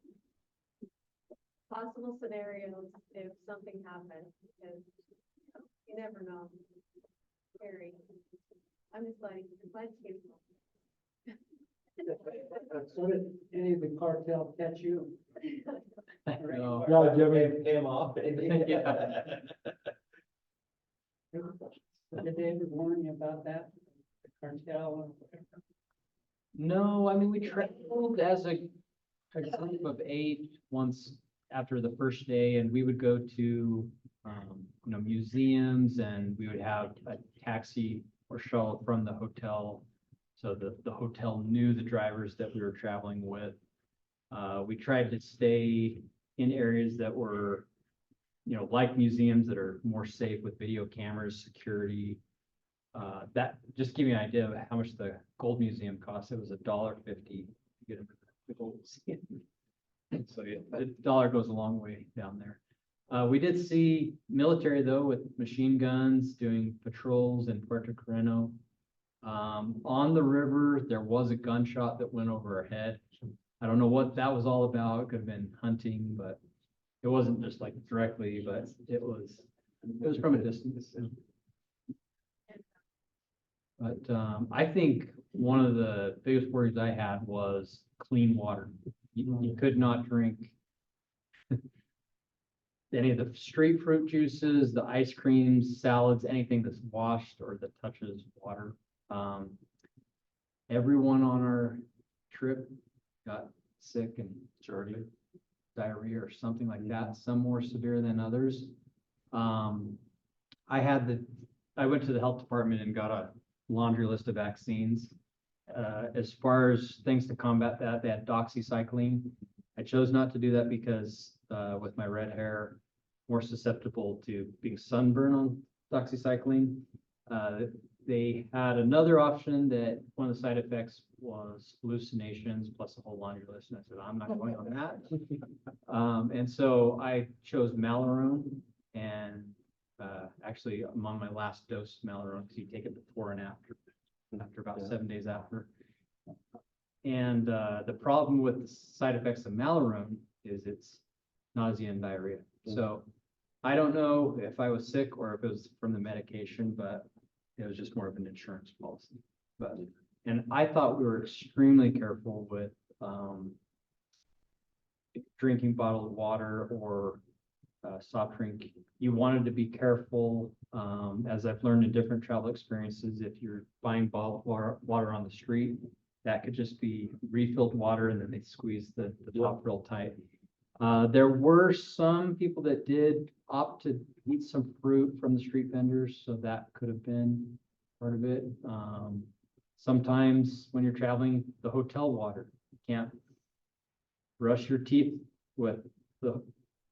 L: possible scenarios if something happens, because you never know. Scary. I'm just like, let's get.
I: So did any of the cartel catch you?
J: No.
H: Yeah, Jimmy.
B: Came off.
J: Yeah.
I: Did they ever warn you about that? The cartel?
J: No, I mean, we traveled as a group of 8 once after the first day, and we would go to, museums, and we would have a taxi or shuttle from the hotel. So the hotel knew the drivers that we were traveling with. We tried to stay in areas that were, like museums that are more safe with video cameras, security. That, just give you an idea of how much the gold museum costs. It was $1.50 to get into the gold museum. So yeah, the dollar goes a long way down there. We did see military though, with machine guns doing patrols in Puerto Carreno. On the river, there was a gunshot that went over our head. I don't know what that was all about. It could have been hunting, but it wasn't just like directly, but it was from a distance. But I think one of the biggest worries I had was clean water. You could not drink any of the street fruit juices, the ice creams, salads, anything that's washed or that touches water. Everyone on our trip got sick and diarrhea or something like that, some more severe than others. I went to the health department and got a laundry list of vaccines. As far as things to combat that, they had doxycycline. I chose not to do that because with my red hair, more susceptible to being sunburned on doxycycline. They had another option that one of the side effects was hallucinations plus a whole laundry list. And I said, I'm not going on that. And so I chose Malarone, and actually I'm on my last dose of Malarone because you take it before and after about 7 days after. And the problem with the side effects of Malarone is it's nausea and diarrhea. So I don't know if I was sick or if it was from the medication, but it was just more of an insurance policy. And I thought we were extremely careful with drinking bottled water or soft drink, you wanted to be careful, as I've learned in different travel experiences, if you're buying bottled water on the street, that could just be refilled water and then they squeeze the top real tight. There were some people that did opt to eat some fruit from the street vendors, so that could have been part of it. Sometimes when you're traveling, the hotel water, you can't brush your teeth with the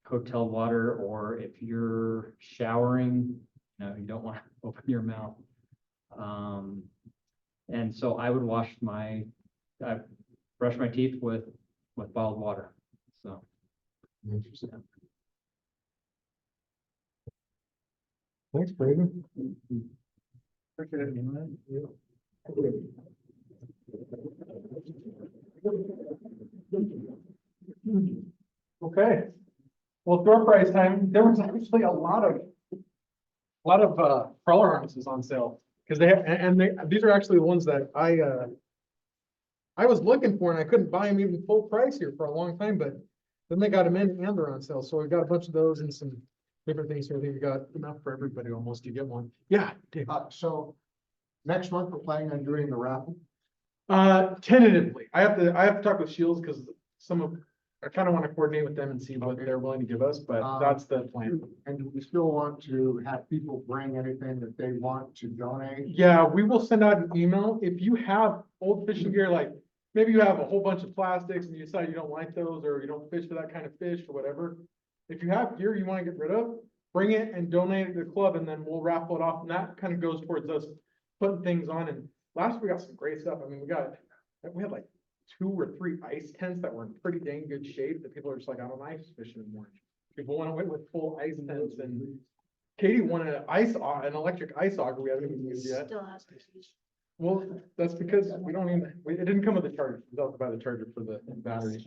J: hotel water, or if you're showering, you don't want to open your mouth. And so I would I brush my teeth with bottled water, so.
H: Interesting. Thanks, Braden.
C: Okay. Well, door prize time, there was actually a lot of crawler harnesses on sale. Cause they have, these are actually the ones that I was looking for and I couldn't buy them even full price here for a long time, but then they got them in and they're on sale. So we've got a bunch of those and some different things. So I think we got enough for everybody almost to get one. Yeah, Dave.
K: So next month, we're planning on doing the raffle.
C: Tentatively, I have to talk with Shields because I kind of want to coordinate with them and see what they're willing to give us, but that's the plan.
K: And do we still want to have people bring anything that they want to donate?
C: Yeah, we will send out an email. If you have old fishing gear, like maybe you have a whole bunch of plastics and you decide you don't like those or you don't fish for that kind of fish or whatever. If you have gear you want to get rid of, bring it and donate it to the club and then we'll raffle it off. And that kind of goes towards us putting things on. And last we got some great stuff. I mean, we had like 2 or 3 ice tents that were in pretty dang good shape that people are just like, I don't ice fish anymore. People went away with full ice tents and Katie won an electric ice auger we haven't even used yet.
L: Still has to.
C: Well, that's because it didn't come with a charger. We have to buy the charger for the battery.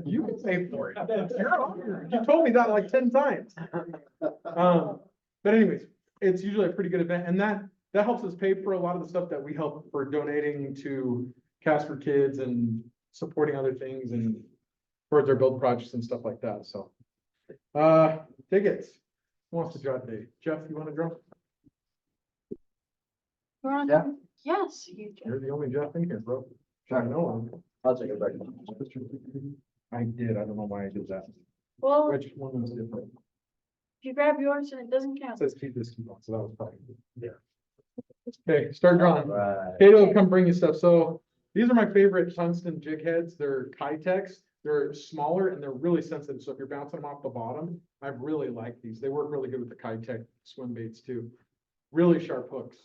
C: You can pay for it. You told me that like 10 times. But anyways, it's usually a pretty good event and that helps us pay for a lot of the stuff that we help for donating to Cast for Kids and supporting other things and towards our build projects and stuff like that. So, tickets. Who wants to draw today? Jeff, you want to draw?
K: Yeah.
L: Yes, you can.
C: You're the only Jeff in here, bro. I know.
K: I'll take it back.
C: I did. I don't know why I did that.
L: Well, if
C: Which one was different?
L: you grab yours and it doesn't
C: It
L: count.
C: says keep this keep on, so that was probably. Yeah. Okay, start drawing.
B: Right.
C: Kato will come bring you stuff. So these are my favorite tungsten jig heads. They're Kitex. They're smaller and they're really sensitive. So if you're bouncing them off the bottom, I really like these. They work really good with the Kitex swim baits too. Really sharp hooks.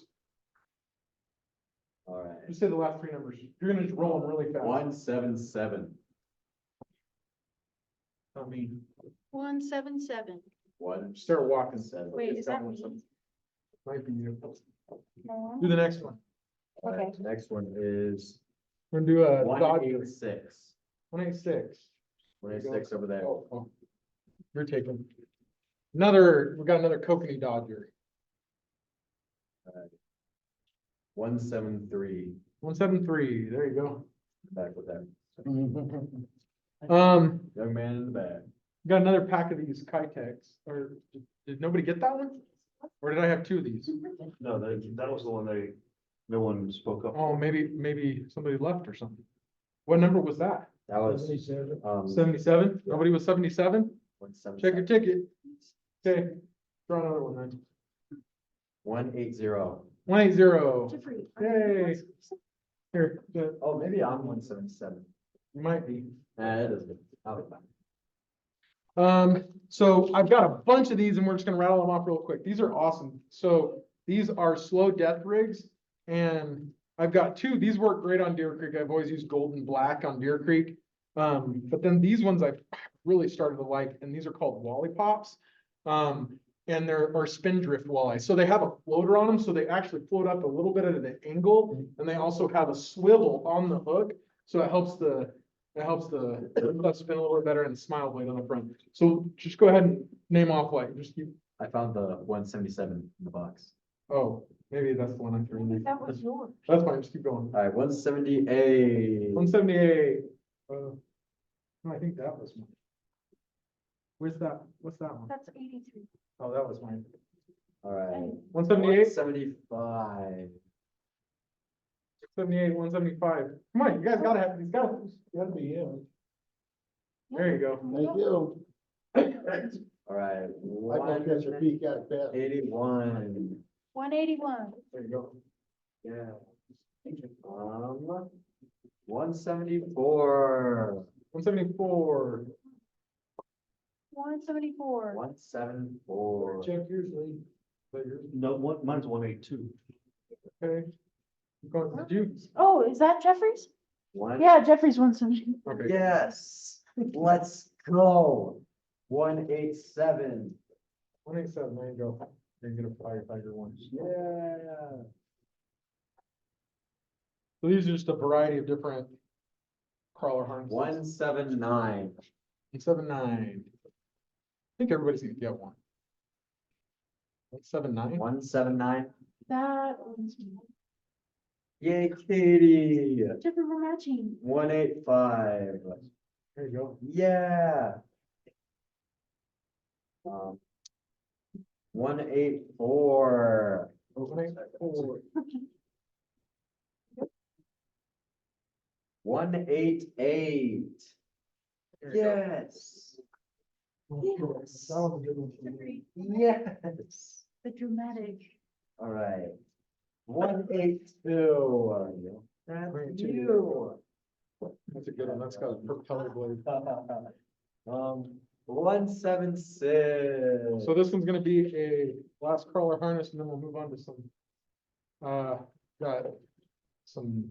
B: All right.
C: Just say the last 3 numbers. You're gonna just roll them really fast.
B: 177.
C: I mean,
L: 177.
C: start walking.
L: Wait, is that me?
C: Might be you.
L: No.
C: Do the next one.
L: Okay.
B: Next one is
C: We're gonna do a Dodger.
B: 186.
C: 186.
B: 186 over there.
C: Oh, you're taking. We got another kokanee Dodger.
B: 173.
C: 173, there you go.
B: Back with that.
C: Young
B: Young man in the back.
C: got another pack of these Kitex, or did nobody get that one? Or did I have 2 of these?
F: No, that was the one no one spoke up.
C: Oh, maybe somebody left or something. What number was that?
B: That was,
C: 77? Nobody was 77? Check your
B: 177.
C: ticket. Okay, draw another one then.
B: 180.
C: 180. Yay. Here,
B: Oh, maybe I'm 177.
C: you might be.
B: Nah, it isn't. I'll be fine.
C: So I've got a bunch of these and we're just gonna rattle them off real quick. These are awesome. So these are slow death rigs and I've got 2. These work great on Deer Creek. I've always used gold and black on Deer Creek. But then these ones I've really started to like, and these are called Wally Pops. And they're spindrift walleye. So they have a floater on them. So they actually float up a little bit at an angle and they also have a swivel on the hook. So it helps the spin a little bit better and the smile blade on the front. So just go ahead and name off like, just keep,
B: I found the 177 in the box.
C: oh, maybe that's the one I threw in there.
L: That was yours.
C: That's fine, just keep going.
B: All right, 178.
C: 178. No, I think that was mine. Where's that? What's that one?
L: That's 83.
C: Oh, that was mine.
B: All right.
C: 178,
B: 75.
C: 78, 175. Come on, you guys gotta have, these gotta be him. There you go.
K: Thank you.
B: All right.
K: I can catch a peek at that.
B: 81.
L: 181.
C: There you go.
B: Yeah. 174.
C: 174.
L: 174.
B: 174.
C: Check yours, Lee. But yours,
F: No, mine's 182.
C: okay. Did you?
L: Oh, is that Jeffrey's?
B: One.
L: Yeah, Jeffrey's 170.
C: Okay.
B: Yes. Let's go. 187.
C: 187, there you go. You're gonna get a firefighter one.
B: Yeah.
C: So these are just a variety of different crawler harnesses.
B: 179.
C: 179. I think everybody's gonna get one. 179.
B: 179.
L: That one's
B: Yay, Katie.
L: Jeffrey, we're matching.
B: 185.
C: There you go.
B: Yeah. 184.
C: 184.
B: 188. Yes.
L: Yes.
C: That one's a good one.
L: Jeffrey,
B: Yes.
L: the dramatic.
B: All right. 182. That's
C: 182.
B: you.
C: That's a good one. That's got a propeller blade.
B: 176.
C: So this one's gonna be a last crawler harness, and then we'll move on to some, got some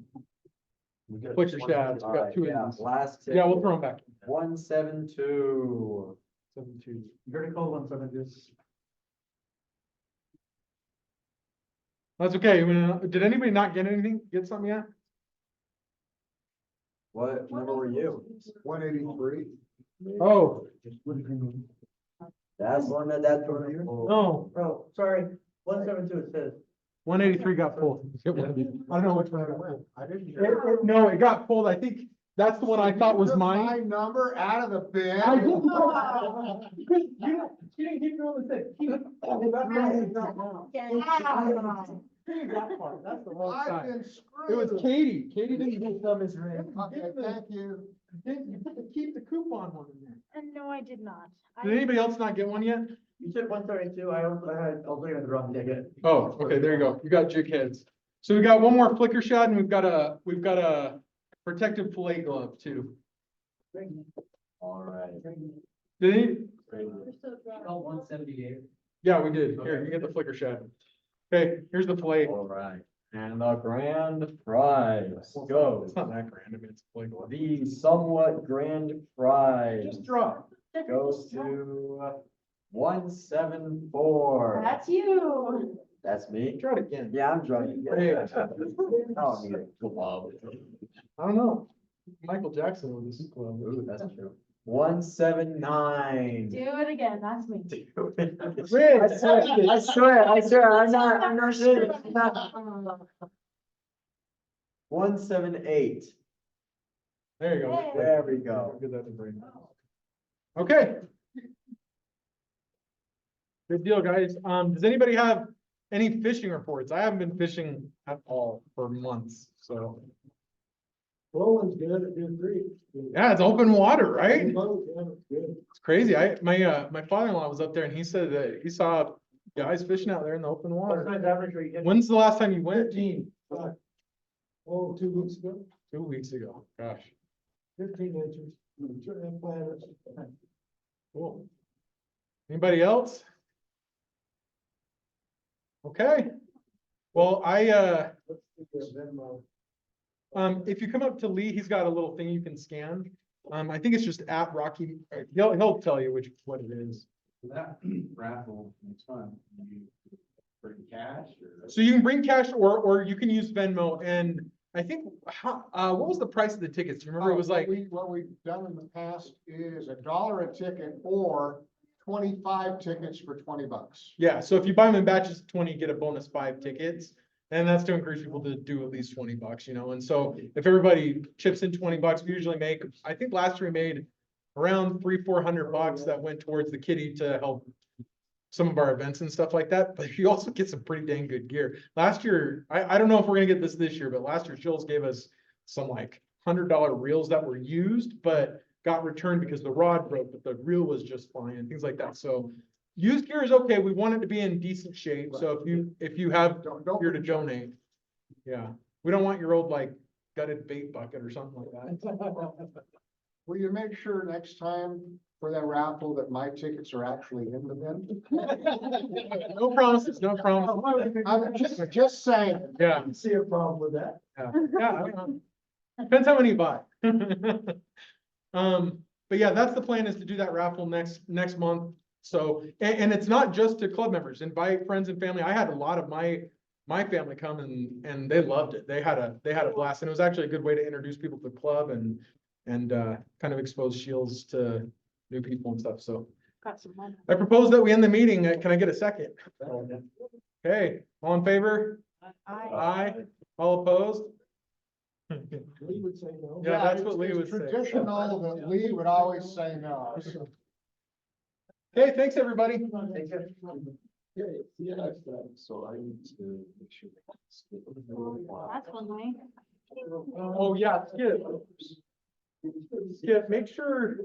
C: flicker shafts. We got two
B: Yeah,
C: of these.
B: last two.
C: Yeah, we'll throw them back.
B: 172.
C: 72.
A: You already called 170.
C: That's okay. Did anybody not get anything? Get something yet?
B: What number were you?
K: 183.
C: Oh,
B: That's one that, that's one.
C: no,
A: Oh, sorry, 172 it says.
C: 183 got pulled. I don't know which one I got pulled.
K: I didn't hear.
C: No, it got pulled. I think that's the one I thought was
K: Took
C: mine.
K: My number out of the bin.
C: I didn't know. You didn't keep rolling the That's the wrong
K: I've
C: side.
K: been screwed.
C: It was Katie. Katie didn't get some as ring.
K: Okay, thank you.
C: You keep the coupon one in there.
L: And no, I did not.
C: Did anybody else not get one yet?
A: You said 172, I was looking at the wrong ticket.
C: Oh, okay, there you go. You got jig heads. So we got one more flicker shot and we've got a protective fillet glove too.
B: All right.
C: Did he?
J: Oh, 178.
C: Yeah, we did. Here, you get the flicker shot. Okay, here's the fillet.
B: All right. And the grand prize goes.
C: It's not that grand. I mean, it's a fillet glove.
B: The somewhat grand prize
C: Just draw.
B: goes to 174.
L: That's you.
B: That's me.
C: Try it again.
B: Yeah, I'm drawing.
C: Hey.
B: I don't need a glove.
C: I don't know. Michael Jackson with his glove.
B: Ooh, that's true. 179.
L: Do it again. That's me.
B: I swear, I'm not serious. 178.
C: There you go.
L: Hey.
B: There we go.
C: Get that to Braiden. Okay. Good deal, guys. Does anybody have any fishing reports? I haven't been fishing at all for months, so.
K: Roland's good at Deer Creek.
C: Yeah, it's open water, right?
K: Good.
C: It's crazy. My father-in-law was up there and he said that he saw guys fishing out there in the open
A: What
C: water.
A: size average are you getting?
C: When's the last time you went?
K: 15. Oh, 2 weeks ago,
C: 2 weeks ago. Gosh,
K: 15 inches. And planters.
C: cool. Anybody else? Okay. Well, if you come up to Lee, he's got a little thing you can scan. I think it's just at Rocky, he'll tell you what it is.
F: That raffle, it's fun. You bring cash or?
C: So you can bring cash or you can use Venmo, and I think, what was the price of the tickets? Do you remember? It was like,
K: What we've done in the past is $1 a ticket or 25 tickets for $20.
C: yeah, so if you buy them in batches of 20, you get a bonus 5 tickets. And that's to encourage people to do at least $20, you know, and so if everybody chips in $20, we usually make, I think last year we made
H: around $300-400 that went towards the kitty to help some of our events and stuff like that, but you also get some pretty dang good gear. Last year, I don't know if we're gonna get this year, but last year Shills gave us some like $100 reels that were used, but got returned because the rod broke, but the reel was just fine, things like that. So used gear is okay. We want it to be in decent shape. So if you have gear to donate, yeah, we don't want your old like gutted bait bucket or something like that.
K: Will you make sure next time for that raffle that my tickets are actually in the bin?
H: No promises, no promises.
K: I'm just saying.
H: Yeah.
A: I see a problem with that.
H: Yeah, I don't know. Depends how many you buy. But yeah, that's the plan, is to do that raffle next month. So, and it's not just to club members, invite friends and family. I had a lot of my family come and they loved it. They had a blast, and it was actually a good way to introduce people to the club and kind of expose Shields to new people and stuff. So I propose that we end the meeting. Can I get a second? Okay, all in favor? Aye. All opposed?
K: Lee would say no.
H: Yeah, that's what Lee would say.
K: Traditional that Lee would always say no.
H: Okay, thanks, everybody.
K: Yeah, so I need to make sure.
L: That's one way.
H: Oh, yeah, Skip. Skip, make sure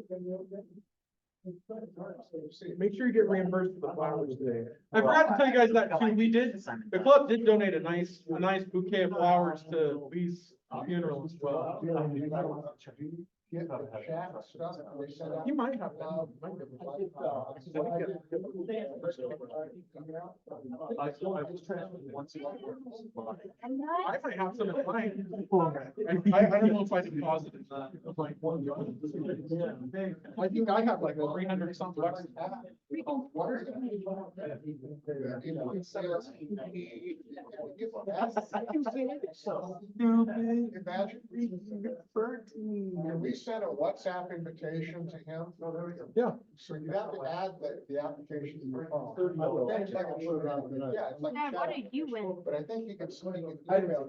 H: you get reimbursed for the flowers today. I forgot to tell you guys that too. The club did donate a nice bouquet of flowers to Lee's funeral as well.
K: Get the chat stuff, they sent out.
H: You might have. I might have some in mine. I don't know if I deposited that. I think I have like 300 something bucks.
K: Imagine. Can we send a WhatsApp invitation to him? No, there we go.
H: Yeah.
K: So you have to add the application to your phone. Yeah, it's like a
L: Dad, what
K: chat
L: did you win?
K: But I think you can email.